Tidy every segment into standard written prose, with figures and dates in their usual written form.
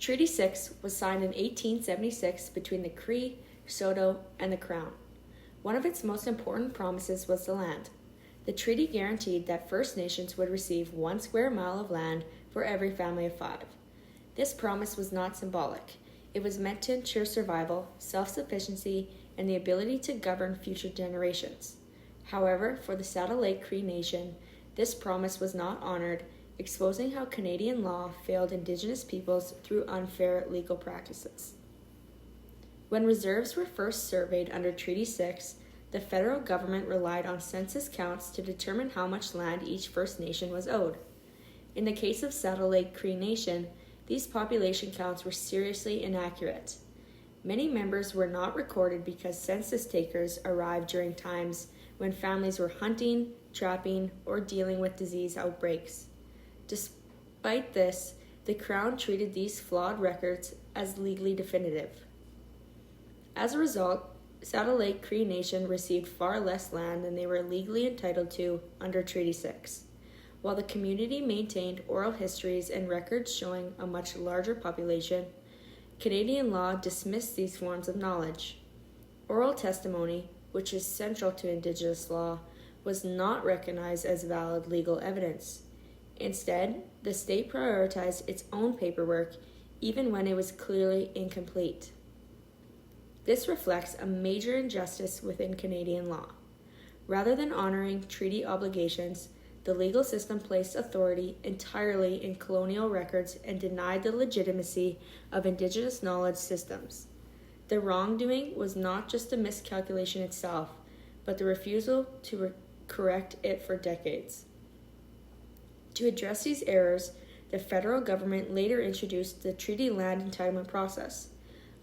Treaty 6 was signed in 1876 between the Cree, Saulteaux, and the Crown. One of its most important promises was the land. The treaty guaranteed that First Nations would receive 1 square mile of land for every family of 5. This promise was not symbolic. It was meant to ensure survival, self-sufficiency, and the ability to govern future generations. However, for the Saddle Lake Cree Nation, this promise was not honored, exposing how Canadian law failed Indigenous peoples through unfair legal practices. When reserves were first surveyed under Treaty 6, the federal government relied on census counts to determine how much land each First Nation was owed. In the case of Saddle Lake Cree Nation, these population counts were seriously inaccurate. Many members were not recorded because census takers arrived during times when families were hunting, trapping, or dealing with disease outbreaks. Despite this, the Crown treated these flawed records as legally definitive. As a result, Saddle Lake Cree Nation received far less land than they were legally entitled to under Treaty 6. While the community maintained oral histories and records showing a much larger population, Canadian law dismissed these forms of knowledge. Oral testimony, which is central to Indigenous law, was not recognized as valid legal evidence. Instead, the state prioritized its own paperwork even when it was clearly incomplete. This reflects a major injustice within Canadian law. Rather than honoring treaty obligations, the legal system placed authority entirely in colonial records and denied the legitimacy of Indigenous knowledge systems. The wrongdoing was not just a miscalculation itself, but the refusal to correct it for decades. To address these errors, the federal government later introduced the Treaty Land Entitlement Process.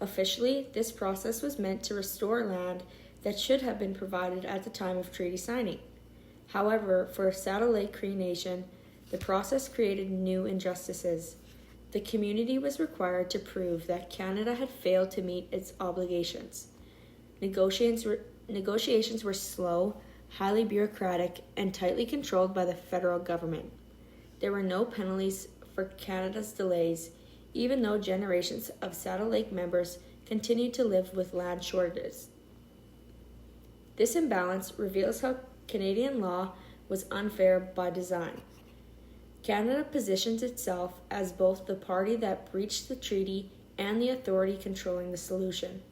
Officially, this process was meant to restore land that should have been provided at the time of treaty signing. However, for Saddle Lake Cree Nation, the process created new injustices. The community was required to prove that Canada had failed to meet its obligations. Negotiations were slow, highly bureaucratic, and tightly controlled by the federal government. There were no penalties for Canada's delays, even though generations of Saddle Lake members continued to live with land shortages. This imbalance reveals how Canadian law was unfair by design. Canada positions itself as both the party that breached the treaty and the authority controlling the solution.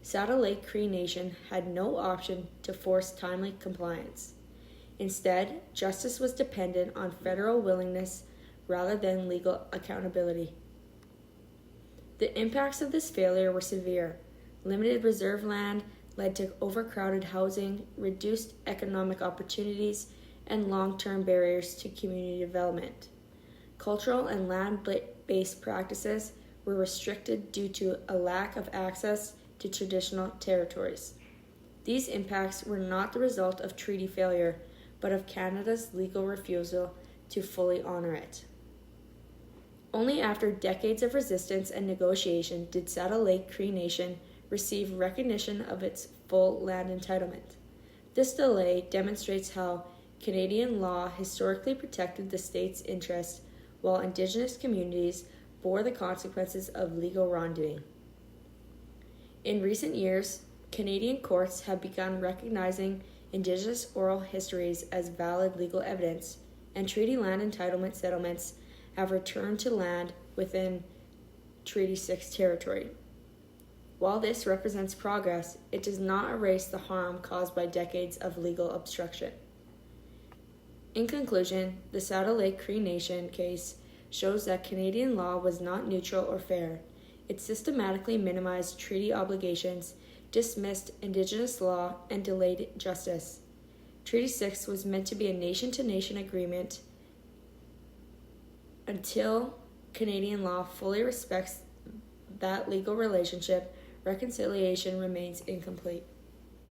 Saddle Lake Cree Nation had no option to force timely compliance. Instead, justice was dependent on federal willingness rather than legal accountability. The impacts of this failure were severe. Limited reserve land led to overcrowded housing, reduced economic opportunities, and long-term barriers to community development. Cultural and land-based practices were restricted due to a lack of access to traditional territories. These impacts were not the result of treaty failure, but of Canada's legal refusal to fully honor it. Only after decades of resistance and negotiation did Saddle Lake Cree Nation receive recognition of its full land entitlement. This delay demonstrates how Canadian law historically protected the state's interests while Indigenous communities bore the consequences of legal wrongdoing. In recent years, Canadian courts have begun recognizing Indigenous oral histories as valid legal evidence, and treaty land entitlement settlements have returned to land within Treaty 6 territory. While this represents progress, it does not erase the harm caused by decades of legal obstruction. In conclusion, the Saddle Lake Cree Nation case shows that Canadian law was not neutral or fair. It systematically minimized treaty obligations, dismissed Indigenous law, and delayed justice. Treaty 6 was meant to be a nation-to-nation agreement. Until Canadian law fully respects that legal relationship, reconciliation remains incomplete.